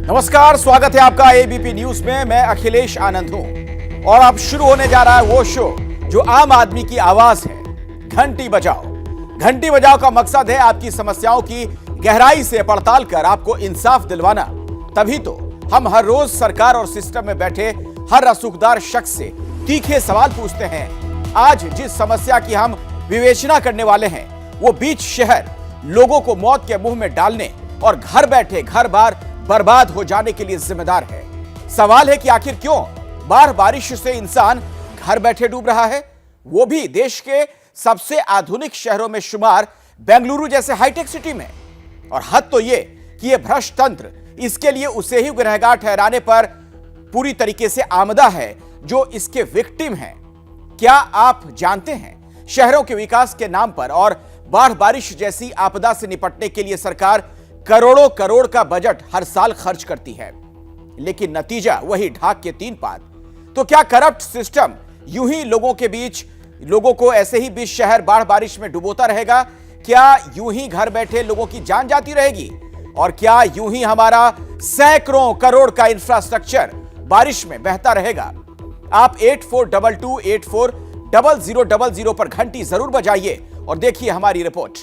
नमस्कार, स्वागत है आपका एबीपी न्यूज में। मैं अखिलेश आनंद हूं और अब शुरू होने जा रहा है वो शो जो आम आदमी की आवाज है, घंटी बजाओ। घंटी बजाओ का मकसद है आपकी समस्याओं की गहराई से पड़ताल कर आपको इंसाफ दिलवाना। तभी तो हम हर रोज सरकार और सिस्टम में बैठे हर रसूखदार शख्स से तीखे सवाल पूछते हैं। आज जिस समस्या की हम विवेचना करने वाले हैं वो बीच शहर लोगों को मौत के मुंह में डालने और घर बैठे घर बार बर्बाद हो जाने के लिए जिम्मेदार है। सवाल है कि आखिर क्यों बाढ़ बारिश से इंसान घर बैठे डूब रहा है, वो भी देश के सबसे आधुनिक शहरों में शुमार बेंगलुरु जैसे हाईटेक सिटी में। और हद तो ये कि ये भ्रष्ट तंत्र इसके लिए उसे ही गुनहगार ठहराने पर पूरी तरीके से आमदा है जो इसके विक्टिम हैं। क्या आप जानते हैं शहरों के विकास के नाम पर और बाढ़ बारिश जैसी आपदा से निपटने के लिए सरकार करोड़ों करोड़ का बजट हर साल खर्च करती है, लेकिन नतीजा वही ढाक के तीन पात। तो क्या करप्ट सिस्टम यूं ही लोगों को ऐसे ही बीच शहर बाढ़ बारिश में डुबोता रहेगा? क्या यूं ही घर बैठे लोगों की जान जाती रहेगी? और क्या यूं ही हमारा सैकड़ों करोड़ का इंफ्रास्ट्रक्चर बारिश में बहता रहेगा? आप 8422840000 पर घंटी जरूर बजाइए और देखिए हमारी रिपोर्ट।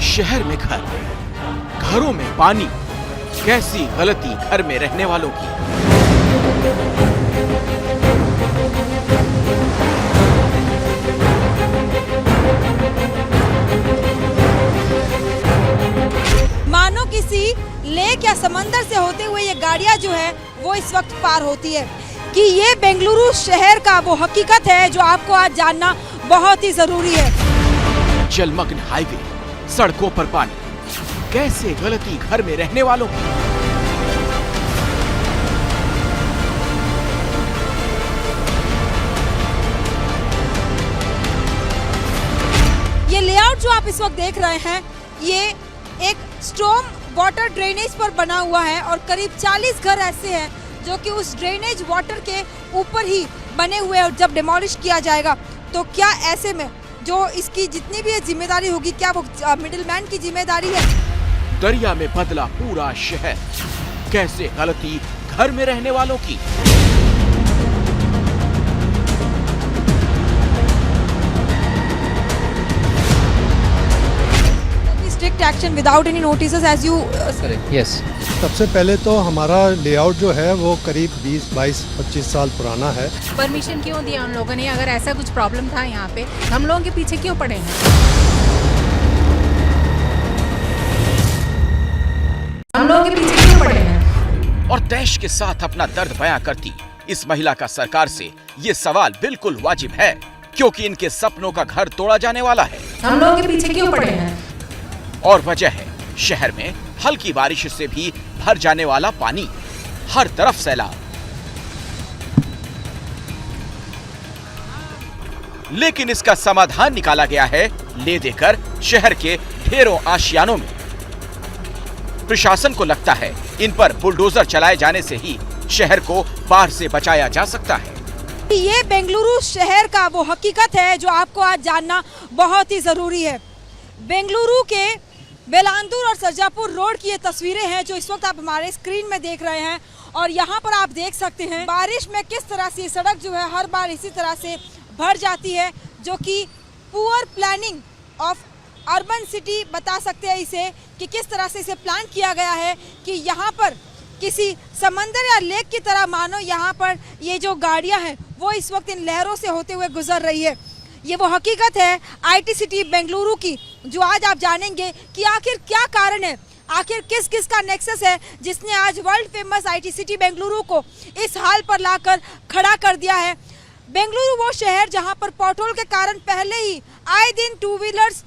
शहर में घरों में पानी, कैसी गलती घर में रहने वालों की। मानो किसी लेक या समंदर से होते हुए ये गाड़ियां जो है वो इस वक्त पार होती है कि ये बेंगलुरु शहर का वो हकीकत है जो आपको आज जानना बहुत ही जरूरी है। जलमग्न हाईवे, सड़कों पर पानी, कैसे गलती घर में रहने वालों की। ये लेआउट जो आप इस वक्त देख रहे हैं ये एक स्टॉर्म वाटर ड्रेनेज पर बना हुआ है और करीब 40 घर ऐसे हैं जो कि उस ड्रेनेज वाटर के ऊपर ही बने हुए हैं। और जब डिमोलिश किया जाएगा तो क्या ऐसे में जो इसकी जितनी भी जिम्मेदारी होगी, क्या वो मिडिलमैन की जिम्मेदारी है? दरिया में बदला पूरा शहर, कैसे गलती घर में रहने वालों की। Strict action without any notices as you. Yes, सबसे पहले तो हमारा लेआउट जो है वो करीब 20-22-25 साल पुराना है। परमिशन क्यों दिया उन लोगों ने? अगर ऐसा कुछ प्रॉब्लम था यहाँ पे, हम लोगों के पीछे क्यों पड़े हैं? हम लोगों के पीछे क्यों पड़े हैं? और देश के साथ अपना दर्द बयां करती इस महिला का सरकार से ये सवाल बिल्कुल वाजिब है, क्योंकि इनके सपनों का घर तोड़ा जाने वाला है। हम लोगों के पीछे क्यों पड़े हैं? और वजह है शहर में हल्की बारिश से भी भर जाने वाला पानी, हर तरफ सैलाब। लेकिन इसका समाधान निकाला गया है ले देकर शहर के ढेरों आशियानों में। प्रशासन को लगता है इन पर बुलडोजर चलाए जाने से ही शहर को बाढ़ से बचाया जा सकता है। ये बेंगलुरु शहर का वो हकीकत है जो आपको आज जानना बहुत ही जरूरी है। बेंगलुरु के वेलांदूर और सरजापुर रोड की ये तस्वीरें हैं जो इस वक्त आप हमारे स्क्रीन में देख रहे हैं। और यहाँ पर आप देख सकते हैं बारिश में किस तरह से सड़क जो है हर बार इसी तरह से भर जाती है, जो कि poor planning of urban city बता सकते हैं इसे, कि किस तरह से इसे प्लान किया गया है कि यहाँ पर किसी समंदर या लेक की तरह मानो यहाँ पर ये जो गाड़ियाँ हैं वो इस वक्त इन लहरों से होते हुए गुजर रही है। ये वो हकीकत है आईटी सिटी बेंगलुरु की जो आज आप जानेंगे कि आखिर क्या कारण है, आखिर किस किस का नेक्सस है जिसने आज world famous IT city Bengaluru को इस हाल पर लाकर खड़ा कर दिया है। बेंगलुरु वो शहर जहां पर पॉटहोल के कारण पहले ही आए दिन टू व्हीलर्स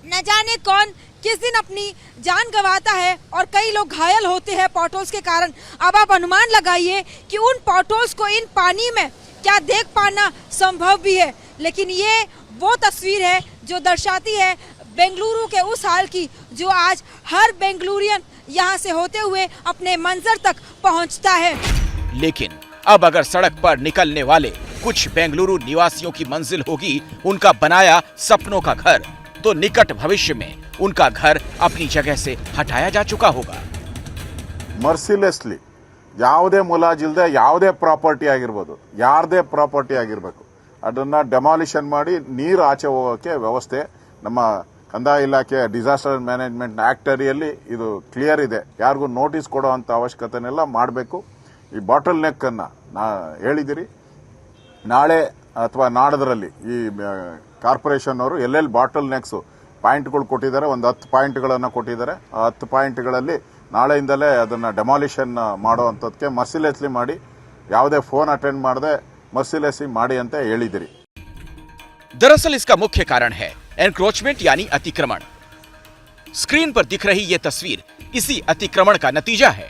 न जाने कौन किस दिन अपनी जान गंवाता है और कई लोग घायल होते हैं पॉटहोल्स के कारण। अब आप अनुमान लगाइए कि उन पॉटहोल्स को इन पानी में क्या देख पाना संभव भी है। लेकिन ये वो तस्वीर है जो दर्शाती है बेंगलुरु के उस हाल की, जो आज हर बेंगलुरियन यहाँ से होते हुए अपने मंजर तक पहुँचता है। लेकिन अब अगर सड़क पर निकलने वाले कुछ बेंगलुरु निवासियों की मंजिल होगी उनका बनाया सपनों का घर, तो निकट भविष्य में उनका घर अपनी जगह से हटाया जा चुका होगा। ಮರ್ಸಿಲೆಸ್ಲಿ ಯಾವುದೇ ಮುಲಾಜಿಲ್ಲದೆ ಯಾವುದೇ ಪ್ರಾಪರ್ಟಿ ಆಗಿರ್ಬೋದು, ಯಾರದೇ ಪ್ರಾಪರ್ಟಿ ಆಗಿರಬೇಕು, ಅದನ್ನ ಡೆಮಾಲಿಷನ್ ಮಾಡಿ ನೀರು ಆಚೆ ಹೋಗೋಕೆ ವ್ಯವಸ್ಥೆ ನಮ್ಮ ಕಂದಾಯ ಇಲಾಖೆ ಡಿಸಾಸ್ಟರ್ ಮ್ಯಾನೇಜ್ಮೆಂಟ್ ಆಕ್ಟ್ ಅಡಿಯಲ್ಲಿ ಇದು ಕ್ಲಿಯರ್ ಇದೆ. ಯಾರಿಗೂ ನೋಟಿಸ್ ಕೊಡೋ ಅಂತ ಅವಶ್ಯಕತೆನೆಲ್ಲ ಮಾಡಬೇಕು. ಈ ಬಾಟಲ್ ನೆಕ್ ಅನ್ನ ಹೇಳಿದಿರಿ, ನಾಳೆ ಅಥವಾ ನಾಡದ್ರಲ್ಲಿ ಈ ಕಾರ್ಪೊರೇಷನ್ ಅವರು ಎಲ್ಲೆಲ್ಲಿ ಬಾಟಲ್ ನೆಕ್ಸ್ ಪಾಯಿಂಟ್ಗಳು ಕೊಟ್ಟಿದ್ದಾರೆ, ಒಂದು 10 ಪಾಯಿಂಟ್ಗಳನ್ನು ಕೊಟ್ಟಿದ್ದಾರೆ. ಆ 10 ಪಾಯಿಂಟ್ಗಳಲ್ಲಿ ನಾಳೆಯಿಂದಲೇ ಅದನ್ನ ಡೆಮಾಲಿಷನ್ ಮಾಡುವಂತದಕ್ಕೆ ಮರ್ಸಿಲೆಸ್ಲಿ ಮಾಡಿ, ಯಾವುದೇ ಫೋನ್ ಅಟೆಂಡ್ ಮಾಡದೆ मर्सिलेसली माड़ी ಅಂತ ಹೇಳಿದಿರಿ। दरअसल इसका मुख्य कारण है एनक्रोचमेंट यानी अतिक्रमण। स्क्रीन पर दिख रही ये तस्वीर इसी अतिक्रमण का नतीजा है।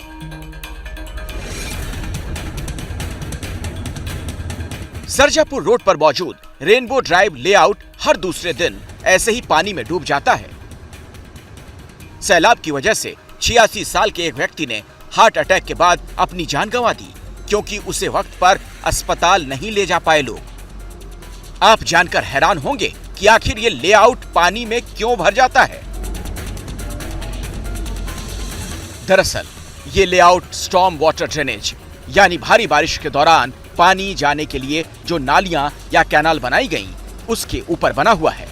सरजापुर रोड पर मौजूद रेनबो ड्राइव लेआउट हर दूसरे दिन ऐसे ही पानी में डूब जाता है। सैलाब की वजह से 86 साल के एक व्यक्ति ने हार्ट अटैक के बाद अपनी जान गंवा दी, क्योंकि उसे वक्त पर अस्पताल नहीं ले जा पाए लोग। आप जानकर हैरान होंगे कि आखिर ये लेआउट पानी में क्यों भर जाता है। दरअसल ये लेआउट स्टॉर्म वाटर ड्रेनेज यानी भारी बारिश के दौरान पानी जाने के लिए जो नालियां या कैनाल बनाई गईं, उसके ऊपर बना हुआ है।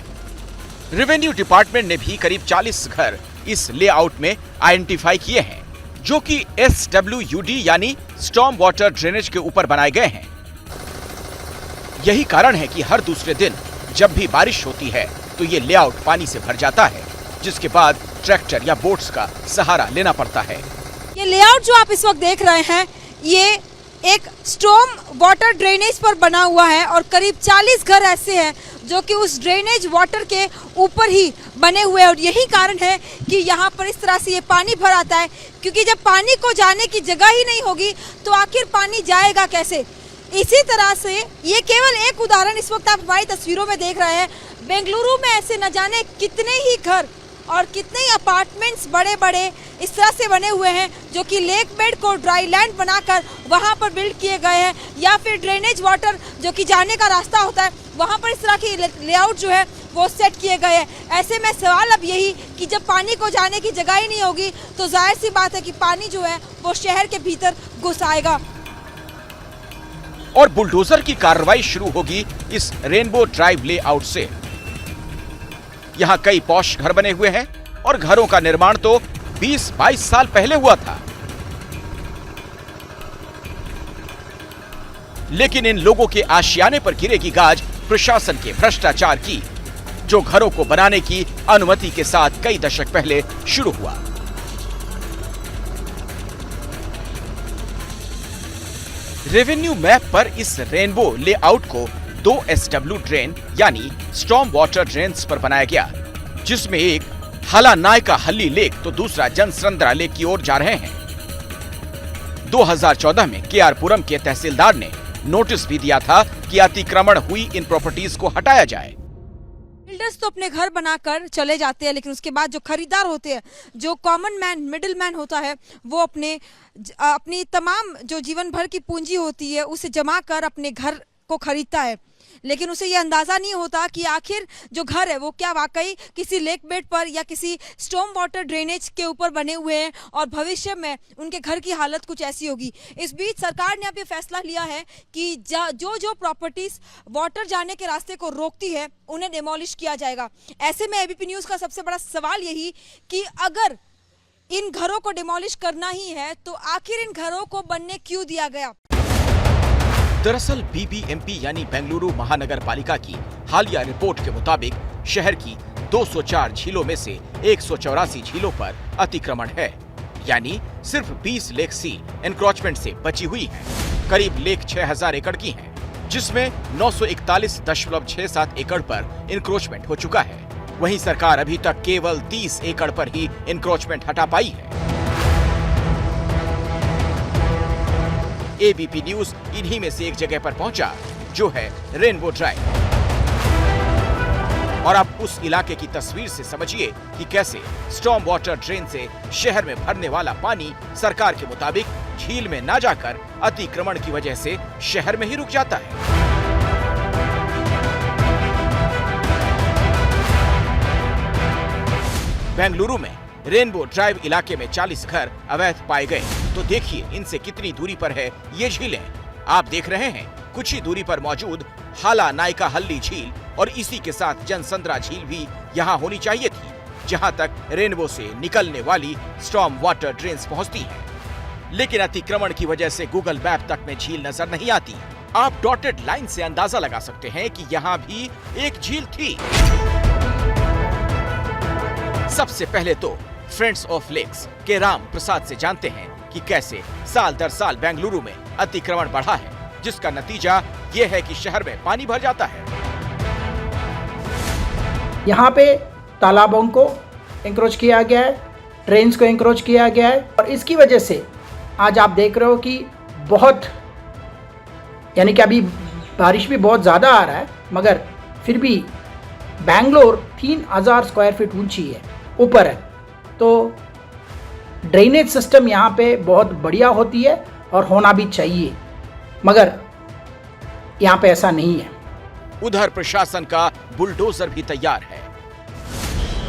रेवेन्यू डिपार्टमेंट ने भी करीब 40 घर इस लेआउट में आइडेंटिफाई किए हैं, जो कि SWUD यानी स्टॉर्म वाटर ड्रेनेज के ऊपर बनाए गए हैं। यही कारण है कि हर दूसरे दिन जब भी बारिश होती है तो ये लेआउट पानी से भर जाता है, जिसके बाद ट्रैक्टर या बोट्स का सहारा लेना पड़ता है। ये लेआउट जो आप इस वक्त देख रहे हैं, ये एक स्टॉर्म वाटर ड्रेनेज पर बना हुआ है और करीब 40 घर ऐसे हैं जो कि उस ड्रेनेज वाटर के ऊपर ही बने हुए हैं। और यही कारण है कि यहाँ पर इस तरह से ये पानी भर आता है, क्योंकि जब पानी को जाने की जगह ही नहीं होगी तो आखिर पानी जाएगा कैसे। इसी तरह से ये केवल एक उदाहरण इस वक्त आप हमारी तस्वीरों में देख रहे हैं। बेंगलुरु में ऐसे न जाने कितने ही घर और कितने ही अपार्टमेंट्स बड़े बड़े इस तरह से बने हुए हैं, जो कि लेक बेड को ड्राई लैंड बनाकर वहाँ पर बिल्ड किए गए हैं, या फिर ड्रेनेज वाटर जो कि जाने का रास्ता होता है वहाँ पर इस तरह की लेआउट जो है वो सेट किए गए हैं। ऐसे में सवाल अब यही कि जब पानी को जाने की जगह ही नहीं होगी तो जाहिर सी बात है कि पानी जो है वो शहर के भीतर घुस आएगा और बुलडोजर की कार्रवाई शुरू होगी इस रेनबो ड्राइव लेआउट से। यहाँ कई पॉश घर बने हुए हैं और घरों का निर्माण तो 20-22 साल पहले हुआ था, लेकिन इन लोगों के आशियाने पर गिरेगी गाज प्रशासन के भ्रष्टाचार की, जो घरों को बनाने की अनुमति के साथ कई दशक पहले शुरू हुआ। रेवेन्यू मैप पर इस रेनबो लेआउट को 2 SW ड्रेन यानी स्टॉर्म वाटर ड्रेन्स पर बनाया गया, जिसमें एक हलानाय का हल्ली लेक तो दूसरा जनसरंद्रा लेक की ओर जा रहे हैं। 2014 में केआरपुरम के तहसीलदार ने नोटिस भी दिया था कि अतिक्रमण हुई इन प्रॉपर्टीज को हटाया जाए। बिल्डर्स तो अपने घर बनाकर चले जाते हैं, लेकिन उसके बाद जो खरीदार होते हैं, जो कॉमन मैन मिडिल मैन होता है, वो अपनी तमाम जो जीवन भर की पूंजी होती है उसे जमा कर अपने घर को खरीदता है। लेकिन उसे ये अंदाजा नहीं होता कि आखिर जो घर है वो क्या वाकई किसी लेक बेड पर या किसी स्टॉर्म वाटर ड्रेनेज के ऊपर बने हुए हैं और भविष्य में उनके घर की हालत कुछ ऐसी होगी। इस बीच सरकार ने अब ये फैसला लिया है कि जो प्रॉपर्टीज वाटर जाने के रास्ते को रोकती है उन्हें डिमोलिश किया जाएगा। ऐसे में एबीपी न्यूज का सबसे बड़ा सवाल यही कि अगर इन घरों को डिमोलिश करना ही है तो आखिर इन घरों को बनने क्यों दिया गया। दरअसल BBMP यानी बेंगलुरु महानगर पालिका की हालिया रिपोर्ट के मुताबिक शहर की 204 झीलों में से 184 झीलों पर अतिक्रमण है, यानी सिर्फ 20 लेक सी एनक्रोचमेंट से बची हुई हैं। करीब लेक 6000 एकड़ की हैं, जिसमें 941.67 एकड़ पर एनक्रोचमेंट हो चुका है। वहीं सरकार अभी तक केवल 30 एकड़ पर ही इंक्रोचमेंट हटा पाई है। एबीपी न्यूज इन्हीं में से एक जगह पर पहुंचा, जो है रेनबो ड्राइव। और अब उस इलाके की तस्वीर से समझिए कि कैसे स्टॉर्म वाटर ड्रेन से शहर में भरने वाला पानी सरकार के मुताबिक झील में ना जाकर अतिक्रमण की वजह से शहर में ही रुक जाता है। बेंगलुरु में रेनबो ड्राइव इलाके में 40 घर अवैध पाए गए। तो देखिए इनसे कितनी दूरी पर है ये झीलें। आप देख रहे हैं कुछ ही दूरी पर मौजूद हाला नायका हल्ली झील, और इसी के साथ जनसंद्रा झील भी यहाँ होनी चाहिए थी, जहाँ तक रेनबो से निकलने वाली स्टॉर्म वाटर ड्रेन्स पहुँचती हैं। लेकिन अतिक्रमण की वजह से गूगल मैप तक में झील नजर नहीं आती। आप डॉटेड लाइन से अंदाजा लगा सकते हैं कि यहाँ भी एक झील थी। सबसे पहले तो फ्रेंड्स ऑफ लेक्स के राम प्रसाद से जानते हैं कि कैसे साल दर साल बेंगलुरु में अतिक्रमण बढ़ा है, जिसका नतीजा ये है कि शहर में पानी भर जाता है। यहाँ पे तालाबों को इंक्रोच किया गया है, ट्रेन्स को इंक्रोच किया गया है, और इसकी वजह से आज आप देख रहे हो कि बहुत, यानी कि अभी बारिश भी बहुत ज़्यादा आ रहा है, मगर फिर भी बेंगलोर 3000 स्क्वायर फीट ऊंची है, ऊपर है। तो ड्रेनेज सिस्टम यहाँ पे बहुत बढ़िया होती है और होना भी चाहिए, मगर यहाँ पे ऐसा नहीं है। उधर प्रशासन का बुलडोजर भी तैयार है।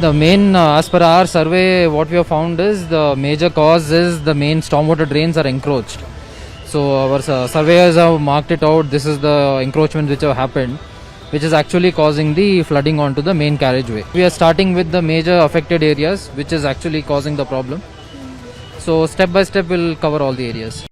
The main, as per our survey, what we have found is the major cause is the main stormwater drains are encroached. So our surveyors have marked it out. This is the encroachment which have happened, which is actually causing the flooding onto the main carriageway. We are starting with the major affected areas, which is actually causing the problem. So step by step we'll cover all the areas.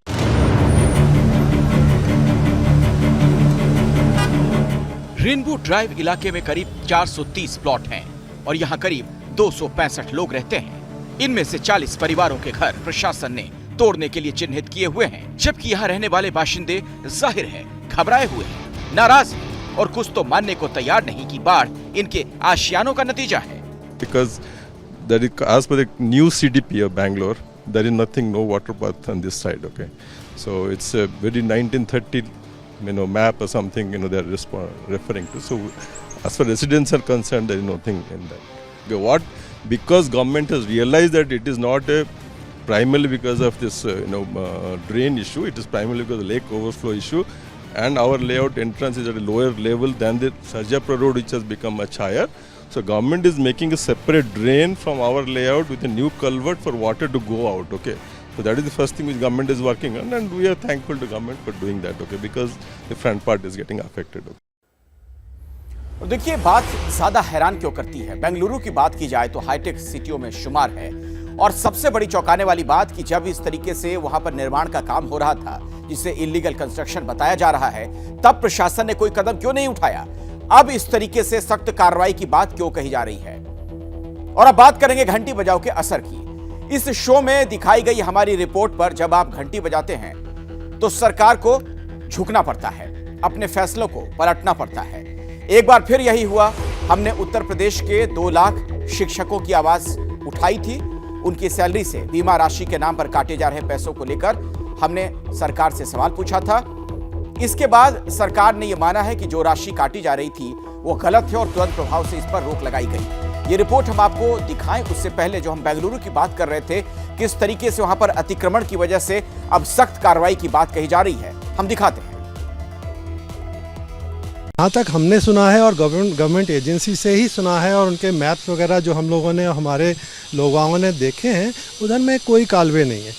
Rainbow drive इलाके में करीब 430 plot हैं और यहाँ करीब 265 लोग रहते हैं। इनमें से 40 परिवारों के घर प्रशासन ने तोड़ने के लिए चिन्हित किए हुए हैं, जबकि यहाँ रहने वाले बाशिंदे जाहिर है घबराए हुए हैं, नाराज हैं और कुछ तो मानने को तैयार नहीं कि बाढ़ इनके आशियानों का नतीजा है। Because there is, as per the new CDP of Bangalore, there is nothing, no water path on this side. Okay, so it's a very 1930, map or something. They are referring to. So as far as residents are concerned, there is nothing in that. Okay, what? Because government has realized that it is not a primarily because of this drain issue. It is primarily because of the lake overflow issue, and our layout entrance is at a lower level than the Sarjapur road, which has become much higher. So government is making a separate drain from our layout with a new culvert for water to go out. Okay, so that is the first thing which government is working on, and we are thankful to government for doing that. Okay, because the front part is getting affected. Okay. और देखिए बात ज्यादा हैरान क्यों करती है। बेंगलुरु की बात की जाए तो हाईटेक सिटियों में शुमार है, और सबसे बड़ी चौंकाने वाली बात कि जब इस तरीके से वहां पर निर्माण का काम हो रहा था, जिसे इलीगल कंस्ट्रक्शन बताया जा रहा है, तब प्रशासन ने कोई कदम क्यों नहीं उठाया। अब इस तरीके से सख्त कार्रवाई की बात क्यों कही जा रही है। और अब बात करेंगे घंटी बजाओ के असर की। इस शो में दिखाई गई हमारी रिपोर्ट पर जब आप घंटी बजाते हैं तो सरकार को झुकना पड़ता है, अपने फैसलों को पलटना पड़ता है। एक बार फिर यही हुआ। हमने उत्तर प्रदेश के 2 लाख शिक्षकों की आवाज उठाई थी। उनकी सैलरी से बीमा राशि के नाम पर काटे जा रहे पैसों को लेकर हमने सरकार से सवाल पूछा था। इसके बाद सरकार ने यह माना है कि जो राशि काटी जा रही थी वो गलत है और तुरंत प्रभाव से इस पर रोक लगाई गई। ये रिपोर्ट हम आपको दिखाएं उससे पहले जो हम बेंगलुरु की बात कर रहे थे, किस तरीके से वहां पर अतिक्रमण की वजह से अब सख्त कार्रवाई की बात कही जा रही है, हम दिखाते हैं। जहाँ तक हमने सुना है और गवर्नमेंट एजेंसी से ही सुना है, और उनके मैप्स वगैरह जो हम लोगों ने, हमारे लोगों ने देखे हैं, उधर में कोई कालवे नहीं है।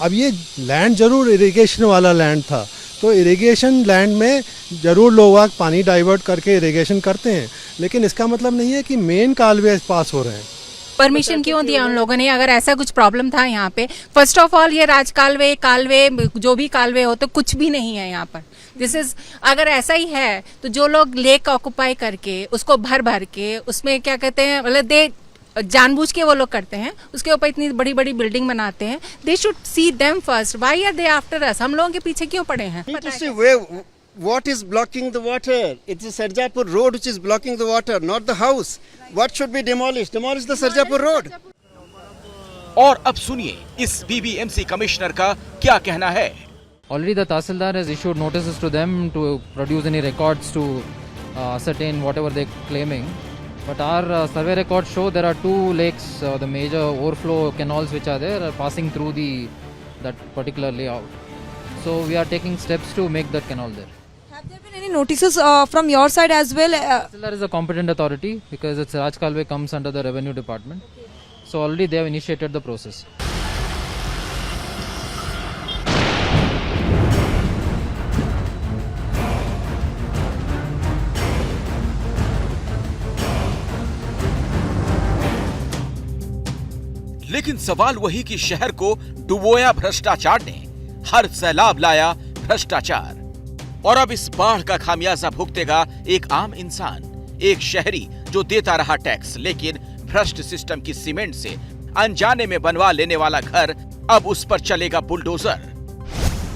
अब ये लैंड जरूर इरिगेशन वाला लैंड था, तो इरिगेशन लैंड में ज़रूर लोग पानी डाइवर्ट करके इरिगेशन करते हैं, लेकिन इसका मतलब नहीं है कि मेन कालवे पास हो रहे हैं। परमिशन क्यों दिया उन लोगों ने अगर ऐसा कुछ प्रॉब्लम था यहाँ पे। फर्स्ट ऑफ ऑल ये राज कालवे जो भी कालवे हो तो कुछ भी नहीं है यहाँ पर। दिस इज, अगर ऐसा ही है तो जो लोग लेक ऑक्युपाई करके उसको भर के उसमें क्या कहते हैं, मतलब जानबूझ के वो लोग करते हैं, उसके ऊपर इतनी बड़ी बड़ी बिल्डिंग बनाते हैं। They should see them first, why are they after us, हम लोगों के पीछे क्यों पड़े हैं। what is blocking the water? It is Sarjapur Road which is blocking the water, not the house. What should be demolished? Demolish the Sarjapur Road. और अब सुनिए इस बीबीएमसी कमिश्नर का क्या कहना है। Already the Tahsildar has issued notices to them to produce any records to ascertain whatever they're claiming. But our survey records show there are two lakes, the major overflow canals which are there are passing through that particular layout. So we are taking steps to make that canal there. Have there been any notices from your side as well? Tahsildar is a competent authority because it's Raj Kalve comes under the revenue department. So already they have initiated the process. लेकिन सवाल वही कि शहर को डुबोया भ्रष्टाचार ने, हर सैलाब लाया भ्रष्टाचार। और अब इस बाढ़ का खामियाजा भुगतेगा एक आम इंसान, एक शहरी जो देता रहा टैक्स, लेकिन भ्रष्ट सिस्टम की सीमेंट से अनजाने में बनवा लेने वाला घर अब उस पर चलेगा बुलडोजर।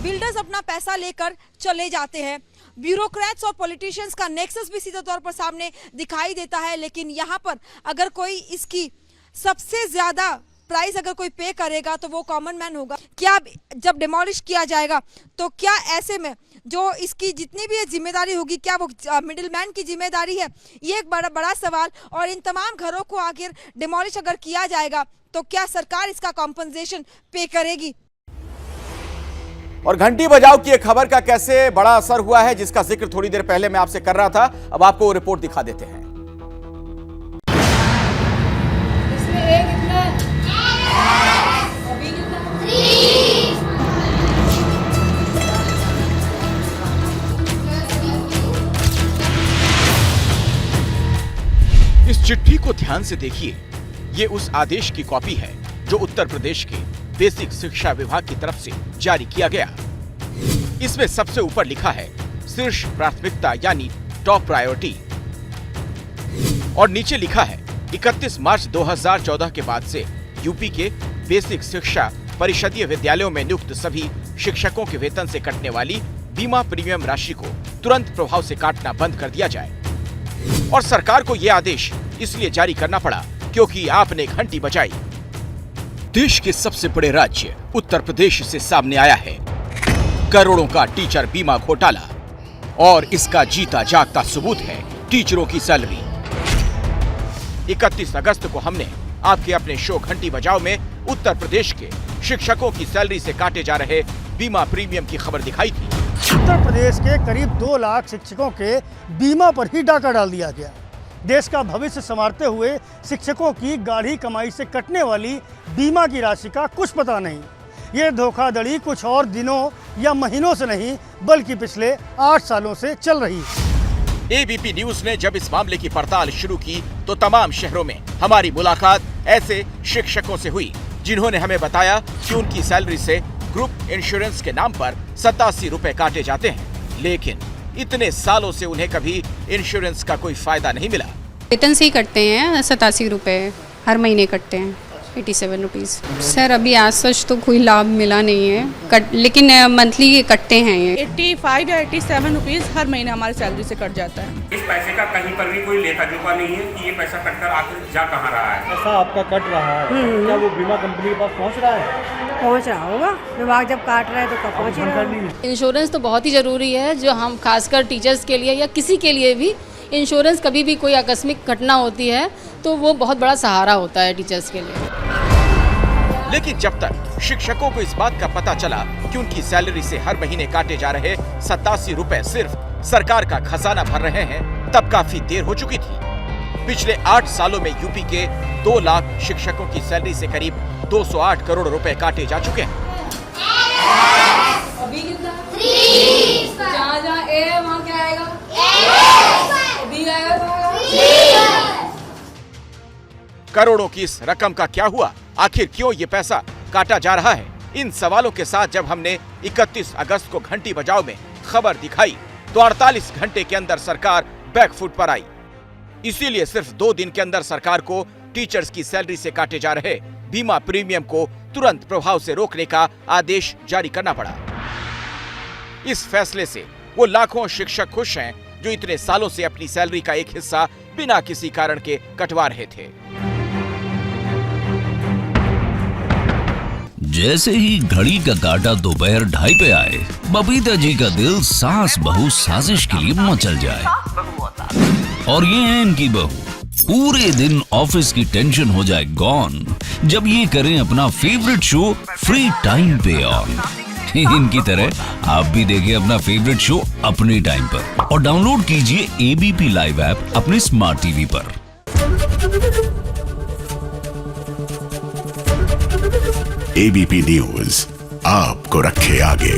बिल्डर्स अपना पैसा लेकर चले जाते हैं। ब्यूरोक्रेट्स और पॉलिटिशियंस का नेक्सस भी सीधे तौर पर सामने दिखाई देता है। लेकिन यहाँ पर अगर कोई इसकी सबसे ज्यादा प्राइस अगर कोई पे करेगा तो वो कॉमन मैन होगा। क्या जब डिमोलिश किया जाएगा तो क्या ऐसे में जो इसकी जितनी भी जिम्मेदारी होगी, क्या वो मिडिल मैन की जिम्मेदारी है? ये एक बड़ा सवाल। और इन तमाम घरों को आखिर डिमोलिश अगर किया जाएगा तो क्या सरकार इसका कॉम्पनसेशन पे करेगी? और घंटी बजाओ की एक खबर का कैसे बड़ा असर हुआ है, जिसका जिक्र थोड़ी देर पहले मैं आपसे कर रहा था। अब आपको वो रिपोर्ट दिखा देते हैं। इस चिट्ठी को ध्यान से देखिए। ये उस आदेश की कॉपी है जो उत्तर प्रदेश के बेसिक शिक्षा विभाग की तरफ से जारी किया गया। इसमें सबसे ऊपर लिखा है शीर्ष प्राथमिकता यानी टॉप प्रायोरिटी, और नीचे लिखा है 31 मार्च 2014 के बाद से यूपी के बेसिक शिक्षा परिषदीय विद्यालयों में नियुक्त सभी शिक्षकों के वेतन से कटने वाली बीमा प्रीमियम राशि को तुरंत प्रभाव से काटना बंद कर दिया जाए। और सरकार को यह आदेश इसलिए जारी करना पड़ा क्योंकि आपने घंटी बजाई। देश के सबसे बड़े राज्य उत्तर प्रदेश से सामने आया है करोड़ों का टीचर बीमा घोटाला, और इसका जीता जागता सबूत है टीचरों की सैलरी। 31 अगस्त को हमने आपके अपने शो घंटी बजाओ में उत्तर प्रदेश के शिक्षकों की सैलरी से काटे जा रहे बीमा प्रीमियम की खबर दिखाई थी। उत्तर प्रदेश के करीब 2 लाख शिक्षकों के बीमा पर ही डाका डाल दिया गया। देश का भविष्य संवारते हुए शिक्षकों की गाढ़ी कमाई से कटने वाली बीमा की राशि का कुछ पता नहीं। ये धोखाधड़ी कुछ और दिनों या महीनों से नहीं बल्कि पिछले 8 सालों से चल रही है। एबीपी न्यूज ने जब इस मामले की पड़ताल शुरू की तो तमाम शहरों में हमारी मुलाकात ऐसे शिक्षकों से हुई जिन्होंने हमें बताया कि उनकी सैलरी से ग्रुप इंश्योरेंस के नाम पर 87 रुपए काटे जाते हैं, लेकिन इतने सालों से उन्हें कभी इंश्योरेंस का कोई फायदा नहीं मिला। वेतन से ही कटते हैं 87 रुपए, हर महीने कटते हैं 87 रुपीज़। सर अभी आज सच तो कोई लाभ मिला नहीं है, लेकिन मंथली कटते हैं ये 85 या 87 रुपीज़ हर महीने हमारी सैलरी से कट जाता है। इस पैसे का कहीं पर भी कोई लेखा जोखा नहीं है कि ये पैसा कटकर आखिर जा कहाँ रहा है। पैसा आपका कट रहा है, क्या वो बीमा कंपनी के पास पहुंच रहा है? पहुंच रहा होगा, विभाग जब काट रहा है तो कब पहुंच रहा है। इंश्योरेंस तो बहुत ही ज़रूरी है, जो हम खासकर टीचर्स के लिए या किसी के लिए भी इंश्योरेंस, कभी भी कोई आकस्मिक घटना होती है तो वो बहुत बड़ा सहारा होता है टीचर्स के लिए। लेकिन जब तक शिक्षकों को इस बात का पता चला कि उनकी सैलरी से हर महीने काटे जा रहे 87 रुपए सिर्फ सरकार का खजाना भर रहे हैं, तब काफी देर हो चुकी थी। पिछले 8 सालों में यूपी के 2 लाख शिक्षकों की सैलरी से करीब 208 करोड़ रुपए काटे जा चुके हैं। अभी कितना? जहाँ ए है वहाँ क्या आएगा? बी आएगा। करोड़ों की इस रकम का क्या हुआ? आखिर क्यों ये पैसा काटा जा रहा है? इन सवालों के साथ जब हमने 31 अगस्त को घंटी बजाओ में खबर दिखाई तो 48 घंटे के अंदर सरकार बैकफुट पर आई। इसीलिए सिर्फ 2 दिन के अंदर सरकार को टीचर्स की सैलरी से काटे जा रहे बीमा प्रीमियम को तुरंत प्रभाव से रोकने का आदेश जारी करना पड़ा। इस फैसले से वो लाखों शिक्षक खुश हैं जो इतने सालों से अपनी सैलरी का एक हिस्सा बिना किसी कारण के कटवा रहे थे। जैसे ही घड़ी का काटा दोपहर 2:30 पे आए, बबीता जी का दिल सास बहू साजिश के लिए मचल जाए। और ये है इनकी बहू, पूरे दिन ऑफिस की टेंशन हो जाए गॉन जब ये करें अपना फेवरेट शो फ्री टाइम पे ऑन। इनकी तरह आप भी देखिए अपना फेवरेट शो अपने टाइम पर और डाउनलोड कीजिए एबीपी लाइव ऐप अपने स्मार्ट टीवी पर। एबीपी न्यूज आपको रखे आगे।